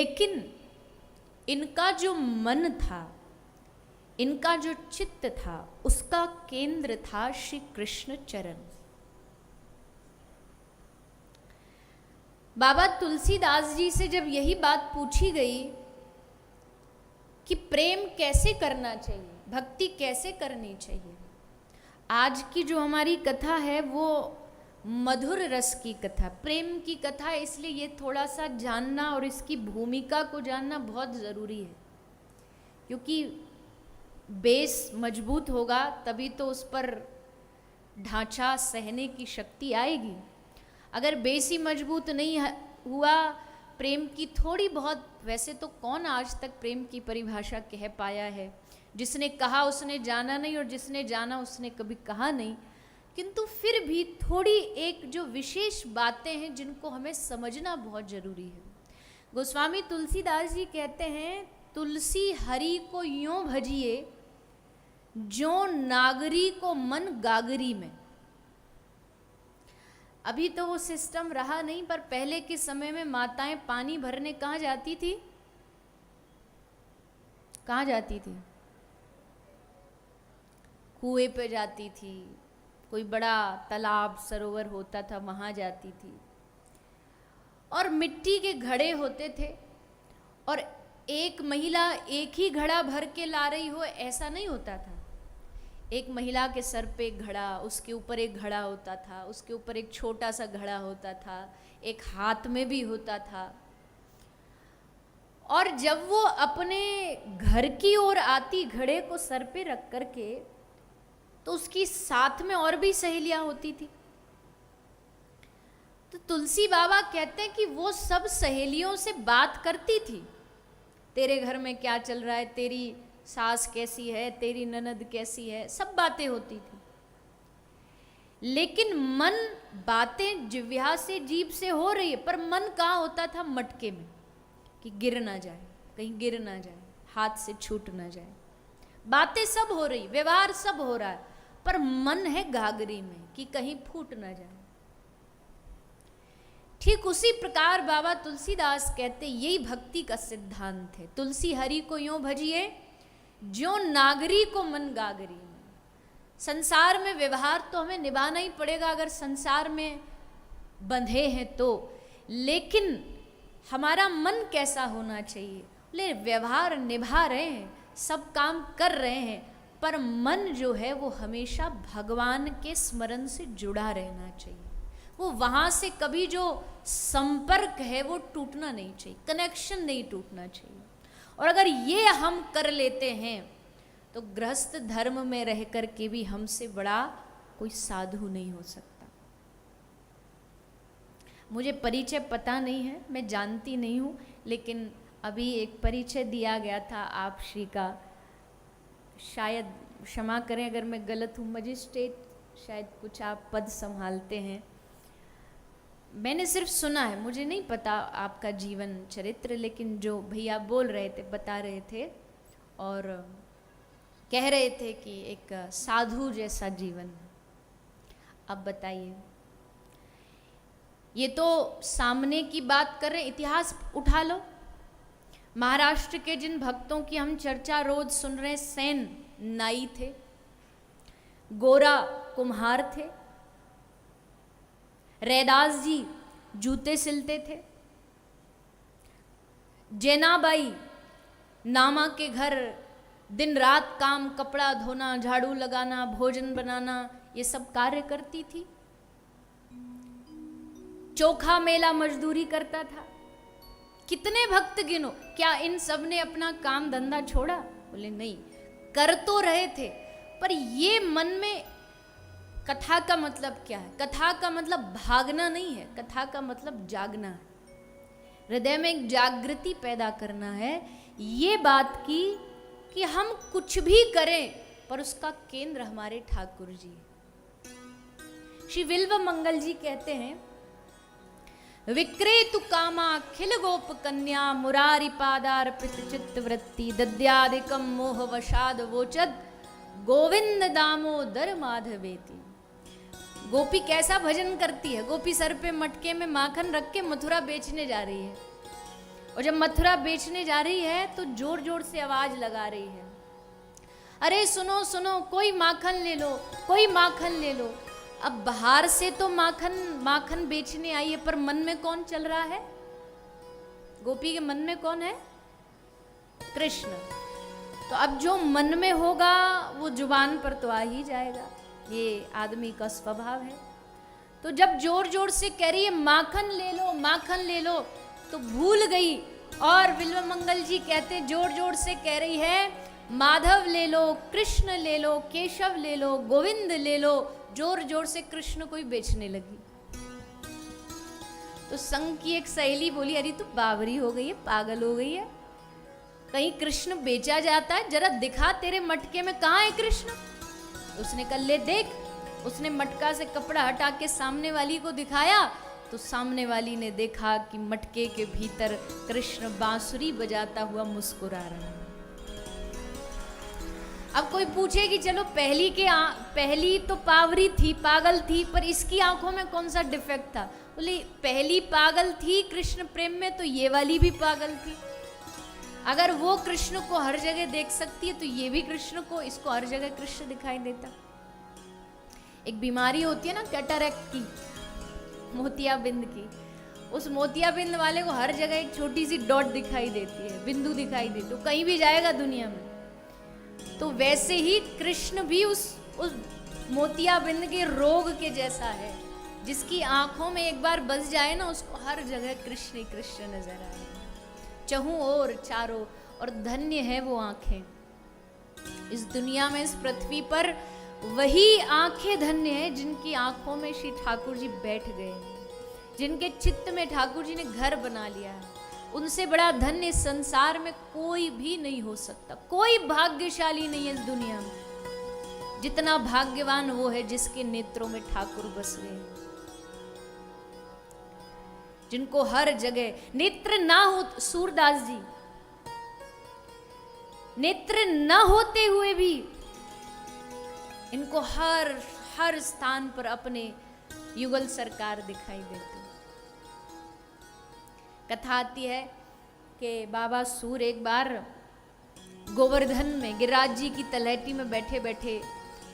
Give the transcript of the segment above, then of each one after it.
लेकिन इनका जो मन था, इनका जो चित्त था, उसका केंद्र था श्री कृष्ण चरण। बाबा तुलसीदास जी से जब यही बात पूछी गई कि प्रेम कैसे करना चाहिए, भक्ति कैसे करनी चाहिए, आज की जो हमारी कथा है वो मधुर रस की कथा, प्रेम की कथा है, इसलिए ये थोड़ा सा जानना और इसकी भूमिका को जानना बहुत ज़रूरी है, क्योंकि बेस मजबूत होगा तभी तो उस पर ढांचा सहने की शक्ति आएगी। अगर बेस ही मजबूत नहीं हुआ, प्रेम की थोड़ी बहुत, वैसे तो कौन आज तक प्रेम की परिभाषा कह पाया है, जिसने कहा उसने जाना नहीं और जिसने जाना उसने कभी कहा नहीं, किंतु फिर भी थोड़ी एक जो विशेष बातें हैं जिनको हमें समझना बहुत जरूरी है। गोस्वामी तुलसीदास जी कहते हैं, तुलसी हरि को यूं भजिए जो नागरी को मन गागरी में। अभी तो वो सिस्टम रहा नहीं, पर पहले के समय में माताएं पानी भरने कहाँ जाती थी? कहाँ जाती थी? कुएं पे जाती थी, कोई बड़ा तालाब सरोवर होता था वहाँ जाती थी, और मिट्टी के घड़े होते थे, और एक महिला एक ही घड़ा भर के ला रही हो ऐसा नहीं होता था। एक महिला के सर पे एक घड़ा, उसके ऊपर एक घड़ा होता था, उसके ऊपर एक छोटा सा घड़ा होता था, एक हाथ में भी होता था, और जब वो अपने घर की ओर आती घड़े को सर पे रख करके, तो उसकी साथ में और भी सहेलियां होती थी। तो तुलसी बाबा कहते हैं कि वो सब सहेलियों से बात करती थी, तेरे घर में क्या चल रहा है, तेरी सास कैसी है, तेरी ननद कैसी है, सब बातें होती थी। लेकिन मन, बातें जिह्वा से, जीभ से हो रही है, पर मन कहाँ होता था? मटके में, कि गिर ना जाए, कहीं गिर ना जाए, हाथ से छूट ना जाए। बातें सब हो रही, व्यवहार सब हो रहा है, पर मन है घाघरी में कि कहीं फूट ना जाए। ठीक उसी प्रकार बाबा तुलसीदास कहते, यही भक्ति का सिद्धांत है। तुलसी हरि को यूं भजिए जो नागरी को मन गागरी में। संसार में व्यवहार तो हमें निभाना ही पड़ेगा अगर संसार में बंधे हैं तो, लेकिन हमारा मन कैसा होना चाहिए? बोले व्यवहार निभा रहे हैं, सब काम कर रहे हैं, पर मन जो है वो हमेशा भगवान के स्मरण से जुड़ा रहना चाहिए। वो वहाँ से कभी जो संपर्क है वो टूटना नहीं चाहिए, कनेक्शन नहीं टूटना चाहिए। और अगर ये हम कर लेते हैं तो गृहस्थ धर्म में रह कर के भी हमसे बड़ा कोई साधु नहीं हो सकता। मुझे परिचय पता नहीं है, मैं जानती नहीं हूँ, लेकिन अभी एक परिचय दिया गया था आप श्री का, शायद क्षमा करें अगर मैं गलत हूँ, मजिस्ट्रेट शायद कुछ आप पद संभालते हैं। मैंने सिर्फ सुना है, मुझे नहीं पता आपका जीवन चरित्र, लेकिन जो भैया बोल रहे थे, बता रहे थे और कह रहे थे कि एक साधु जैसा जीवन। अब बताइए, ये तो सामने की बात कर रहे हैं, इतिहास उठा लो। महाराष्ट्र के जिन भक्तों की हम चर्चा रोज सुन रहे हैं, सेन नाई थे, गोरा कुम्हार थे, रैदास जी जूते सिलते थे, जैनाबाई नामा के घर दिन रात काम, कपड़ा धोना, झाड़ू लगाना, भोजन बनाना, ये सब कार्य करती थी। चोखा मेला मजदूरी करता था। कितने भक्त गिनो, क्या इन सब ने अपना काम धंधा छोड़ा? बोले नहीं, कर तो रहे थे, पर ये मन में, कथा का मतलब क्या है? कथा का मतलब भागना नहीं है, कथा का मतलब जागना है, हृदय में एक जागृति पैदा करना है, ये बात की कि हम कुछ भी करें पर उसका केंद्र हमारे ठाकुर जी। श्री विल्व मंगल जी कहते हैं, विक्रेतु कामा खिल गोप कन्या मुरारी पादार्पित चित्त वृत्ति दद्यादिकम मोह वशाद वोचद गोविंद दामोदर माधवेति। गोपी कैसा भजन करती है? गोपी सर पे मटके में माखन रख के मथुरा बेचने जा रही है, और जब मथुरा बेचने जा रही है तो जोर जोर से आवाज लगा रही है, अरे सुनो सुनो, कोई माखन ले लो, कोई माखन ले लो। अब बाहर से तो माखन बेचने आई है, पर मन में कौन चल रहा है? गोपी के मन में कौन है? कृष्ण। तो अब जो मन में होगा वो जुबान पर तो आ ही जाएगा, ये आदमी का स्वभाव है। तो जब जोर जोर से कह रही है माखन ले लो, माखन ले लो, तो भूल गई। और बिल्वमंगल जी कहते जोर जोर से कह रही है माधव ले लो, कृष्ण ले लो, केशव ले लो, गोविंद ले लो। जोर जोर से कृष्ण को ही बेचने लगी। तो संग की एक सहेली बोली, अरे तू बावरी हो गई है, पागल हो गई है, कहीं कृष्ण बेचा जाता है? जरा दिखा तेरे मटके में कहाँ है कृष्ण। उसने कहा ले देख। उसने मटका से कपड़ा हटा के सामने वाली को दिखाया, तो सामने वाली ने देखा कि मटके के भीतर कृष्ण बांसुरी बजाता हुआ मुस्कुरा रहा है। अब कोई पूछे कि चलो पहली तो पावरी थी, पागल थी, पर इसकी आंखों में कौन सा डिफेक्ट था? बोले पहली पागल थी कृष्ण प्रेम में, तो ये वाली भी पागल थी। अगर वो कृष्ण को हर जगह देख सकती है तो ये भी कृष्ण को, इसको हर जगह कृष्ण दिखाई देता। एक बीमारी होती है ना कैटरैक्ट की, मोतियाबिंद की। उस मोतियाबिंद वाले को हर जगह एक छोटी सी डॉट दिखाई देती है, बिंदु दिखाई देती है, तो कहीं भी जाएगा दुनिया में। तो वैसे ही कृष्ण भी उस मोतियाबिंद के रोग के जैसा है, जिसकी आंखों में एक बार बस जाए ना, उसको हर जगह कृष्ण ही कृष्ण नजर आए, चहुं और चारों। और धन्य है वो आंखें इस दुनिया में, इस पृथ्वी पर वही आंखें धन्य है जिनकी आंखों में श्री ठाकुर जी बैठ गए, जिनके चित्त में ठाकुर जी ने घर बना लिया है। उनसे बड़ा धन्य संसार में कोई भी नहीं हो सकता। कोई भाग्यशाली नहीं है इस दुनिया में जितना भाग्यवान वो है जिसके नेत्रों में ठाकुर बस गए, जिनको हर जगह नेत्र ना हो। सूरदास जी नेत्र न होते हुए भी इनको हर स्थान पर अपने युगल सरकार दिखाई देते। कथा आती है कि बाबा सूर एक बार गोवर्धन में गिरिराज जी की तलहटी में बैठे बैठे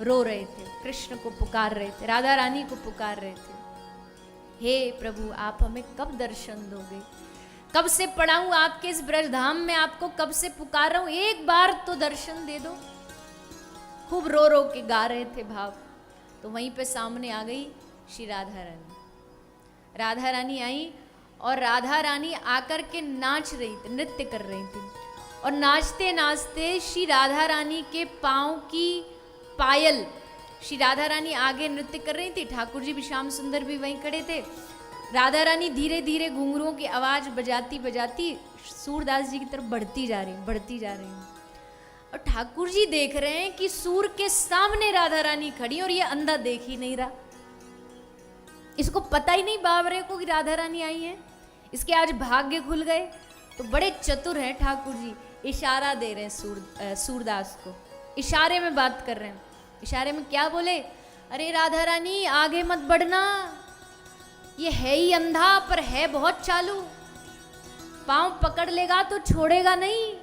रो रहे थे, कृष्ण को पुकार रहे थे, राधा रानी को पुकार रहे थे, हे प्रभु आप हमें कब दर्शन दोगे, कब से पड़ा हूं आपके इस ब्रजधाम में, आपको कब से पुकार रहा हूं, एक बार तो दर्शन दे दो। खूब रो रो के गा रहे थे भाव। तो वहीं पे सामने आ गई श्री राधा रानी। राधा रानी आई और राधा रानी आकर के नाच रही थी, नृत्य कर रही थी। और नाचते नाचते श्री राधा रानी के पाँव की पायल, श्री राधा रानी आगे नृत्य कर रही थी, ठाकुर जी भी श्याम सुंदर भी वहीं खड़े थे। राधा रानी धीरे धीरे घुंघरुओं की आवाज बजाती बजाती सूरदास जी की तरफ बढ़ती जा रही। और ठाकुर जी देख रहे हैं कि सूर के सामने राधा रानी खड़ी और ये अंधा देख ही नहीं रहा। इसको पता ही नहीं बावरे को कि राधा रानी आई है। इसके आज भाग्य खुल गए। तो बड़े चतुर हैं ठाकुर जी, इशारा दे रहे हैं सूरदास को, इशारे में बात कर रहे हैं। इशारे में क्या बोले, अरे राधा रानी आगे मत बढ़ना, ये है ही अंधा पर है बहुत चालू, पांव पकड़ लेगा तो छोड़ेगा नहीं।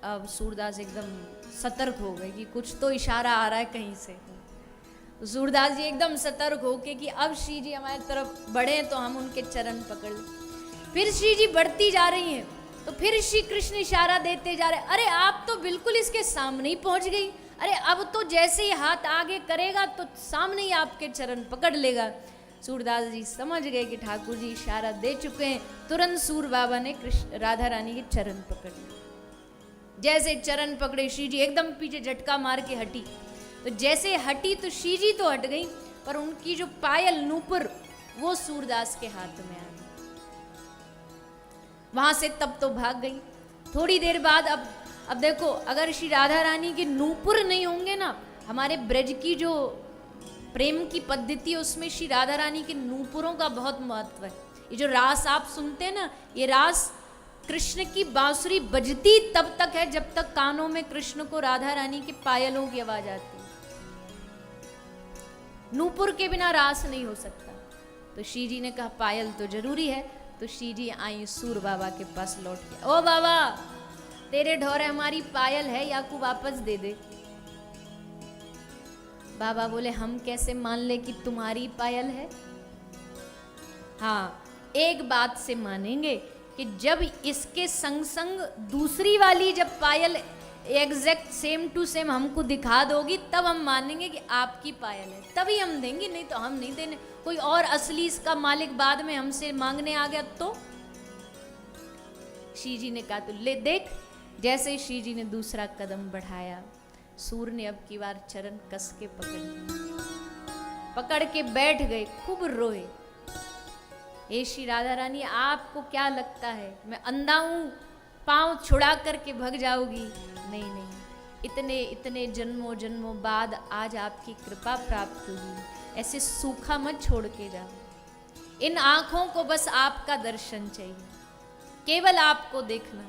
अब सूरदास एकदम सतर्क हो गए कि कुछ तो इशारा आ रहा है कहीं से। तो सूरदास जी एकदम सतर्क हो के कि अब श्री जी हमारी तरफ बढ़े तो हम उनके चरण पकड़ लें। फिर श्री जी बढ़ती जा रही हैं तो फिर श्री कृष्ण इशारा देते जा रहे, अरे आप तो बिल्कुल इसके सामने ही पहुंच गई, अरे अब तो जैसे ही हाथ आगे करेगा तो सामने ही आपके चरण पकड़ लेगा। सूरदास जी समझ गए कि ठाकुर जी इशारा दे चुके हैं। तुरंत सूर बाबा ने कृष्ण राधा रानी के चरण पकड़ लिए। जैसे चरण पकड़े श्री जी एकदम पीछे झटका मार के हटी। तो जैसे हटी तो श्री जी तो हट गई, पर उनकी जो पायल नूपुर वो सूरदास के हाथ में आ गई। वहां से तब तो भाग गई। थोड़ी देर बाद अब देखो, अगर श्री राधा रानी के नूपुर नहीं होंगे ना, हमारे ब्रज की जो प्रेम की पद्धति है उसमें श्री राधा रानी के नूपुरों का बहुत महत्व है। ये जो रास आप सुनते हैं ना, ये रास कृष्ण की बांसुरी बजती तब तक है जब तक कानों में कृष्ण को राधा रानी के पायलों की आवाज आती है। नूपुर के बिना रास नहीं हो सकता। तो श्री जी ने कहा पायल तो जरूरी है। तो तो श्री जी आई सूर बाबा के पास लौट के, ओ बाबा तेरे ढोरे हमारी पायल है, याकू वापस दे दे। बाबा बोले हम कैसे मान ले कि तुम्हारी पायल है? हाँ, एक बात से मानेंगे कि जब इसके संग संग दूसरी वाली जब पायल एग्जैक्ट सेम टू सेम हमको दिखा दोगी, तब हम मानेंगे कि आपकी पायल है, तभी हम देंगे, नहीं तो हम नहीं देने। कोई और असली इसका मालिक बाद में हमसे मांगने आ गया तो? श्री जी ने कहा तो ले देख। जैसे ही श्री जी ने दूसरा कदम बढ़ाया, सूर ने अब की बार चरण कस के पकड़ के बैठ गए, खूब रोए। हे श्री राधा रानी, आपको क्या लगता है मैं अंधा हूं, पांव छुड़ा करके भग जाओगी? नहीं नहीं, इतने इतने जन्मों जन्मों बाद आज आपकी कृपा प्राप्त हुई, ऐसे सूखा मत छोड़ के जाओ। इन आंखों को बस आपका दर्शन चाहिए, केवल आपको देखना।